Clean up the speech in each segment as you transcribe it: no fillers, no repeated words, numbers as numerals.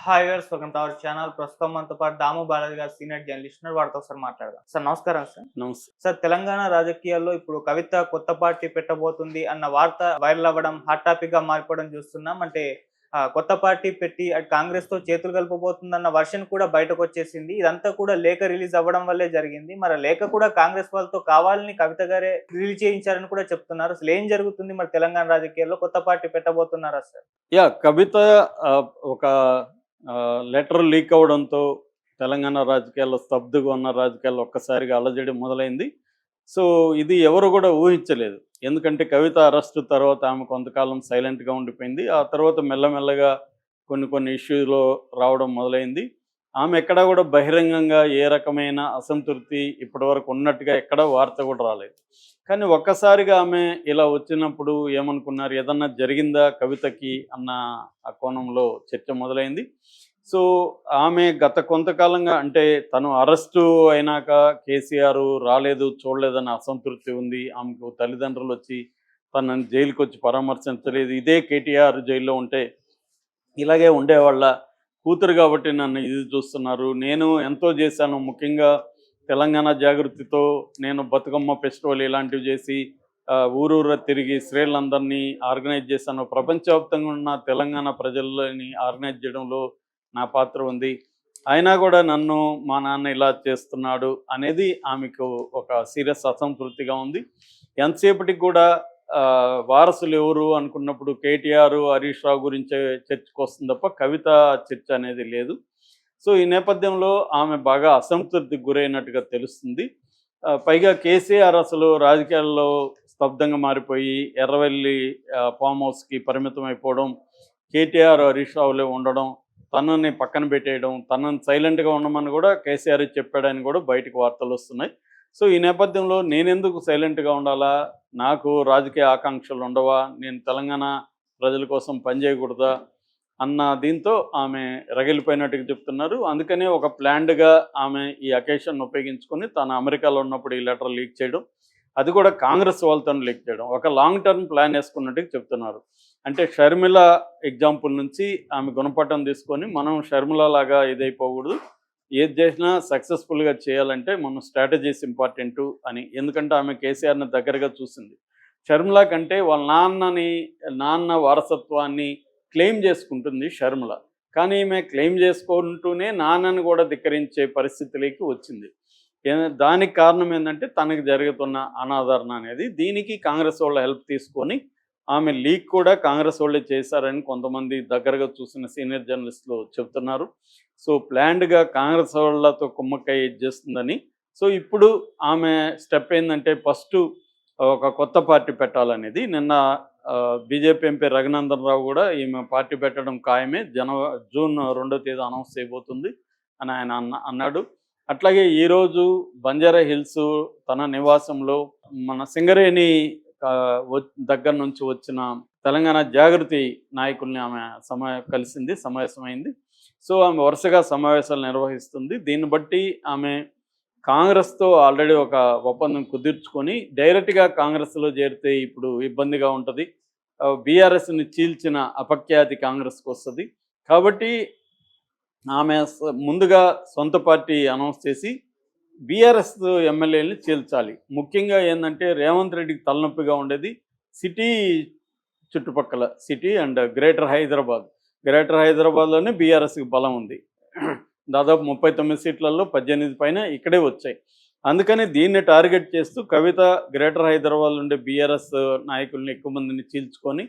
Hi viewers, welcome to our channel. ప్రస్తుతం మనతో పాటు దాము బాలాజీ గారు, సీనియర్ జర్నలిస్ట్ ఉన్నారు. వారితో ఒకసారి మాట్లాడదాం. సార్ నమస్కారం సార్. నమస్తే. సార్, తెలంగాణ రాజకీయాల్లో ఇప్పుడు కవిత కొత్త పార్టీ పెట్టబోతుంది అన్న వార్త వైరల్ అవ్వడం, హాట్ టాపిక్ గా మారిపోవడం చూస్తున్నాం. అంటే కొత్త పార్టీ పెట్టి అటు కాంగ్రెస్ తో చేతులు కలపబోతుందన్న వర్షన్ కూడా బయటకు వచ్చేసింది. ఇదంతా కూడా లేఖ రిలీజ్ అవ్వడం వల్లే జరిగింది. మరి లేఖ కూడా కాంగ్రెస్ వాళ్ళతో కావాలని కవిత గారే రిలీజ్ చేయించారని కూడా చెప్తున్నారు. అసలు ఏం జరుగుతుంది? మరి తెలంగాణ రాజకీయాల్లో కొత్త పార్టీ పెట్టబోతున్నారా సార్? కవిత ఒక లెటర్ లీక్ అవ్వడంతో తెలంగాణ రాజకీయాల్లో స్తబ్దుగా ఉన్న రాజకీయాల్లో ఒక్కసారిగా అలజడి మొదలైంది. సో ఇది ఎవరు కూడా ఊహించలేదు. ఎందుకంటే కవిత అరెస్టు తర్వాత ఆమె కొంతకాలం సైలెంట్గా ఉండిపోయింది. ఆ తర్వాత మెల్లమెల్లగా కొన్ని ఇష్యూలో రావడం మొదలైంది. ఆమె ఎక్కడా కూడా బహిరంగంగా ఏ రకమైన అసంతృప్తి ఇప్పటివరకు ఉన్నట్టుగా ఎక్కడా వార్త కూడా రాలేదు. కానీ ఒక్కసారిగా ఆమె ఇలా వచ్చినప్పుడు ఏమనుకున్నారు, ఏదన్నా జరిగిందా కవితకి అన్న ఆ కోణంలో చర్చ మొదలైంది. సో ఆమె గత కొంతకాలంగా, అంటే తను అరెస్టు అయినాక కేసీఆర్ రాలేదు, చూడలేదన్న అసంతృప్తి ఉంది. ఆమెకు తల్లిదండ్రులు వచ్చి తనని జైలుకి వచ్చి పరామర్శించలేదు. ఇదే కేటీఆర్ జైల్లో ఉంటే ఇలాగే ఉండేవాళ్ళ, కూతురు కాబట్టి నన్ను ఇది చూస్తున్నారు, నేను ఎంతో చేశాను, ముఖ్యంగా తెలంగాణ జాగృతితో నేను బతుకమ్మ ఫెస్టివల్ ఇలాంటివి చేసి ఊరూర తిరిగి స్త్రీలందరినీ ఆర్గనైజ్ చేశాను, ప్రపంచవ్యాప్తంగా ఉన్న తెలంగాణ ప్రజలని ఆర్గనైజ్ చేయడంలో నా పాత్ర ఉంది, అయినా కూడా నన్ను మా నాన్న ఇలా చేస్తున్నాడు అనేది ఆమెకు ఒక సీరియస్ అసంతృప్తిగా ఉంది. ఎంతసేపటికి కూడా వారసులు ఎవరు అనుకున్నప్పుడు కేటీఆర్, హరీష్ రావు గురించే చర్చకు వస్తుంది తప్ప కవిత చర్చ అనేది లేదు. సో ఈ నేపథ్యంలో ఆమె బాగా అసంతృప్తికి గురైనట్టుగా తెలుస్తుంది. పైగా కేసీఆర్ అసలు రాజకీయాల్లో స్తబ్దంగా మారిపోయి ఎర్రవెల్లి ఫామ్ హౌస్కి పరిమితం అయిపోవడం, కేటీఆర్, హరీష్ రావులే ఉండడం, తనని పక్కన పెట్టేయడం, తనని సైలెంట్గా ఉండమని కూడా కేసీఆర్ చెప్పాడని కూడా బయటకు వార్తలు వస్తున్నాయి. సో ఈ నేపథ్యంలో నేనెందుకు సైలెంట్గా ఉండాలా, నాకు రాజకీయ ఆకాంక్షలు ఉండవా, నేను తెలంగాణ ప్రజల కోసం పనిచేయకూడదా అన్న దీంతో ఆమె రగిలిపోయినట్టుగా చెప్తున్నారు. అందుకనే ఒక ప్లాన్డ్గా ఆమె ఈ అకేషన్ ఉపయోగించుకొని తను అమెరికాలో ఉన్నప్పుడు ఈ లెటర్ లీక్ చేయడం, అది కూడా కాంగ్రెస్ వాళ్ళతో లీక్ చేయడం, ఒక లాంగ్ టర్మ్ ప్లాన్ వేసుకున్నట్టుగా చెప్తున్నారు. అంటే షర్మిల ఎగ్జాంపుల్ నుంచి ఆమె గుణపటం తీసుకొని మనం షర్మిల లాగా ఇదైపోకూడదు, ఏది చేసినా సక్సెస్ఫుల్గా చేయాలంటే మనం స్ట్రాటజీస్ ఇంపార్టెంటు అని. ఎందుకంటే ఆమె కేసీఆర్ని దగ్గరగా చూసింది. షర్మిల కంటే వాళ్ళ నాన్న వారసత్వాన్ని క్లెయిమ్ చేసుకుంటుంది షర్మిల, కానీ ఈమె క్లెయిమ్ చేసుకుంటూనే నాన్నను కూడా ధిక్కరించే పరిస్థితిలోకి వచ్చింది. దానికి కారణం ఏంటంటే తనకు జరుగుతున్న అనాదరణ అనేది. దీనికి కాంగ్రెస్ వాళ్ళ హెల్ప్ తీసుకొని ఆమె లీక్ కూడా కాంగ్రెస్ వాళ్ళే చేశారని కొంతమంది దగ్గరగా చూసిన సీనియర్ జర్నలిస్టులు చెప్తున్నారు. సో ప్లాన్డ్గా కాంగ్రెస్ వాళ్ళతో కుమ్మక్కై చేస్తుందని. సో ఇప్పుడు ఆమె స్టెప్ ఏంటంటే ఫస్ట్ ఒక కొత్త పార్టీ పెట్టాలనేది. నిన్న బీజేపీ ఎంపీ రఘునందన్ రావు కూడా ఈమె పార్టీ పెట్టడం ఖాయమే, జూన్ 2వ తేదీ అనౌన్స్ చేయబోతుంది అని ఆయన అన్నాడు. అట్లాగే ఈరోజు బంజారా హిల్స్ తన నివాసంలో మన సింగరేణి దగ్గర నుంచి వచ్చిన తెలంగాణ జాగృతి నాయకుల్ని ఆమె కలిసింది, సమావేశమైంది. సో ఆమె వరుసగా సమావేశాలు నిర్వహిస్తుంది. దీన్ని బట్టి ఆమె కాంగ్రెస్తో ఆల్రెడీ ఒక ఒప్పందం కుదుర్చుకొని డైరెక్ట్గా కాంగ్రెస్లో చేరితే ఇప్పుడు ఇబ్బందిగా ఉంటుంది, బీఆర్ఎస్ని చీల్చిన అపఖ్యాతి కాంగ్రెస్కి వస్తుంది. కాబట్టి ఆమె ముందుగా సొంత పార్టీ అనౌన్స్ చేసి బీఆర్ఎస్ ఎమ్మెల్యేలని చీల్చాలి. ముఖ్యంగా ఏంటంటే రేవంత్ రెడ్డికి తలనొప్పిగా ఉండేది సిటీ చుట్టుపక్కల, సిటీ అండ్ గ్రేటర్ హైదరాబాద్లోనే బీఆర్ఎస్కి బలం ఉంది. దాదాపు 39 సీట్లలో 18 పైన ఇక్కడే వచ్చాయి. అందుకని దీన్ని టార్గెట్ చేస్తూ కవిత గ్రేటర్ హైదరాబాద్ ఉండే బీఆర్ఎస్ నాయకుల్ని ఎక్కువ మందిని చీల్చుకొని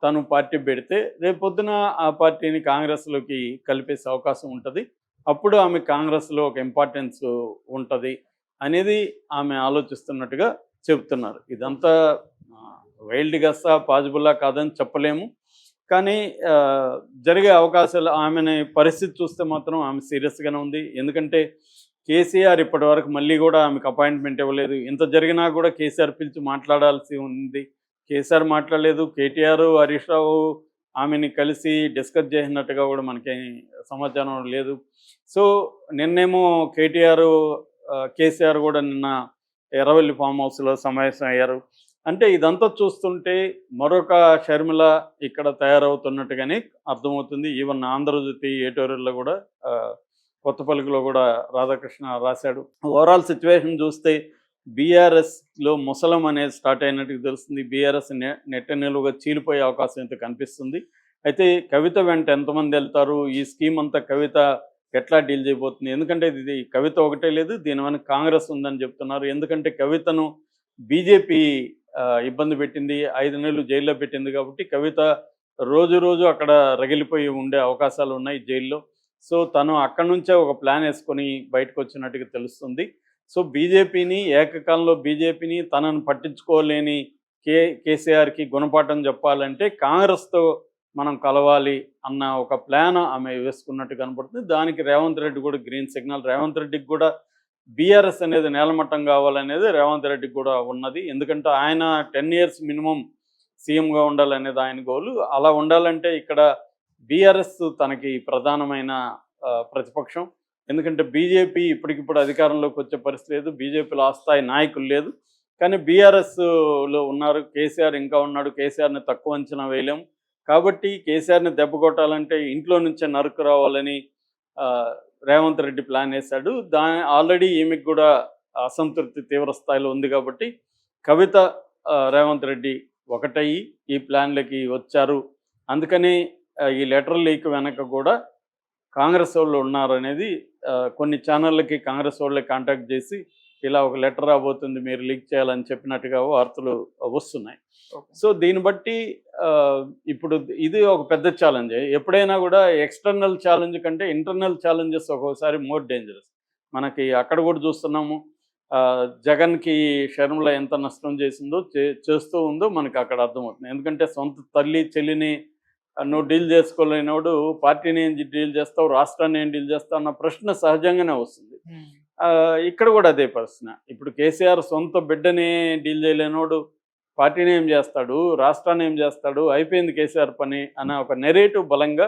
తను పార్టీ పెడితే రేపొద్దున ఆ పార్టీని కాంగ్రెస్లోకి కలిపేసే అవకాశం ఉంటుంది. అప్పుడు ఆమె కాంగ్రెస్లో ఒక ఇంపార్టెన్స్ ఉంటుంది అనేది ఆమె ఆలోచిస్తున్నట్టుగా చెబుతున్నారు. ఇదంతా వైల్డ్ గస్సా పాజిబుల్లా కాదని చెప్పలేము, కానీ జరిగే అవకాశాలు, ఆమెని పరిస్థితి చూస్తే మాత్రం ఆమె సీరియస్గానే ఉంది. ఎందుకంటే కేసీఆర్ ఇప్పటి వరకు మళ్ళీ కూడా ఆమెకు అపాయింట్మెంట్ ఇవ్వలేదు. ఇంత జరిగినా కూడా కేసీఆర్ పిలిచి మాట్లాడాల్సి ఉంది, కేసీఆర్ మాట్లాడలేదు. కేటీఆర్, హరీష్ రావు ఆమెని కలిసి డిస్కస్ చేసినట్టుగా కూడా మనకి సమాచారం లేదు. సో నిన్నేమో కేటీఆర్, కేసీఆర్ కూడా నిన్న ఎర్రవెల్లి ఫామ్ హౌస్లో సమావేశం అయ్యారు. అంటే ఇదంతా చూస్తుంటే మరొక షర్మిల ఇక్కడ తయారవుతున్నట్టుగానే అర్థమవుతుంది. ఈవెన్ ఆంధ్రజ్యోతి ఎడిటోరియల్‌లో కూడా కొత్త పలుకులో కూడా రాధాకృష్ణ రాశాడు. ఓవరాల్ సిచ్యువేషన్ చూస్తే బీఆర్ఎస్‌లో ముసలం అనేది స్టార్ట్ అయినట్టుగా తెలుస్తుంది. బీఆర్ఎస్ నెట్ట నిలువుగా చీలిపోయే అవకాశం అయితే కనిపిస్తుంది. అయితే కవిత వెంట ఎంతమంది వెళ్తారు? ఈ స్కీమ్ అంతా కవిత ఎట్లా డీల్ చేయబోతుంది? ఎందుకంటే ఇది కవిత ఒకటే లేదు, దీని వెనక కాంగ్రెస్ ఉందని చెప్తున్నారు. ఎందుకంటే కవితను బీజేపీ ఇబ్బంది పెట్టింది, 5 నెలలు జైల్లో పెట్టింది కాబట్టి కవిత రోజు రోజు అక్కడ రగిలిపోయి ఉండే అవకాశాలు ఉన్నాయి జైల్లో. సో తను అక్కడి నుంచే ఒక ప్లాన్ వేసుకొని బయటకు వచ్చినట్టుగా తెలుస్తుంది. సో బీజేపీని ఏకకాలంలో బీజేపీని తనను పట్టించుకోలేని కేసీఆర్కి గుణపాఠం చెప్పాలంటే కాంగ్రెస్తో మనం కలవాలి అన్న ఒక ప్లాన్ ఆమె వేసుకున్నట్టు కనపడుతుంది. దానికి రేవంత్ రెడ్డి కూడా గ్రీన్ సిగ్నల్. రేవంత్ రెడ్డికి కూడా బీఆర్ఎస్ అనేది నేలమట్టం కావాలనేది రేవంత్ రెడ్డికి కూడా ఉన్నది. ఎందుకంటే ఆయన 10 ఇయర్స్ మినిమం సీఎంగా ఉండాలనేది ఆయన గోలు. అలా ఉండాలంటే ఇక్కడ బీఆర్ఎస్ తనకి ప్రధానమైన ప్రతిపక్షం. ఎందుకంటే బీజేపీ ఇప్పటికిప్పుడు అధికారంలోకి వచ్చే పరిస్థితి లేదు, బీజేపీలో ఆ స్థాయి నాయకులు లేదు. కానీ బీఆర్ఎస్లో ఉన్నారు, కేసీఆర్ ఇంకా ఉన్నాడు. కేసీఆర్ని తక్కువ అంచనా వేయలేము. కాబట్టి కేసీఆర్ని దెబ్బ కొట్టాలంటే ఇంట్లో నుంచే నరుకు రావాలని రేవంత్ రెడ్డి ప్లాన్ వేశాడు. ఆల్రెడీ ఈమెకు కూడా అసంతృప్తి తీవ్ర స్థాయిలో ఉంది కాబట్టి కవిత రేవంత్ రెడ్డి ఒకటయ్యి ఈ ప్లాన్లకి వచ్చారు. అందుకని ఈ లెటర్ లీక్ వెనక కూడా కాంగ్రెస్ వాళ్ళు ఉన్నారనేది కొన్ని ఛానళ్ళకి కాంగ్రెస్ వాళ్ళే కాంటాక్ట్ చేసి ఇలా ఒక లెటర్ రాబోతుంది, మీరు లీక్ చేయాలని చెప్పినట్టుగా వార్తలు వస్తున్నాయి. సో దీన్ని బట్టి ఇప్పుడు ఇది ఒక పెద్ద ఛాలెంజ్. ఎప్పుడైనా కూడా ఎక్స్టర్నల్ ఛాలెంజ్ కంటే ఇంటర్నల్ ఛాలెంజెస్ ఒక్కోసారి మోర్ డేంజరస్. మనకి అక్కడ కూడా చూస్తున్నాము, జగన్కి షర్మిల ఎంత నష్టం చేసిందో చేస్తూ ఉందో మనకి అక్కడ అర్థమవుతుంది. ఎందుకంటే సొంత తల్లి చెల్లిని నువ్వు డీల్ చేసుకోలేనోడు పార్టీని ఏం డీల్ చేస్తావు, రాష్ట్రాన్ని ఏం డీల్ చేస్తావు అన్న ప్రశ్న సహజంగానే వస్తుంది. ఇక్కడ కూడా అదే ప్రశ్న. ఇప్పుడు కేసీఆర్ సొంత బిడ్డని డీల్ చేయలేనోడు పార్టీని ఏం చేస్తాడు, రాష్ట్రాన్ని ఏం చేస్తాడు, అయిపోయింది కేసీఆర్ పని అనే ఒక నెరేటివ్ బలంగా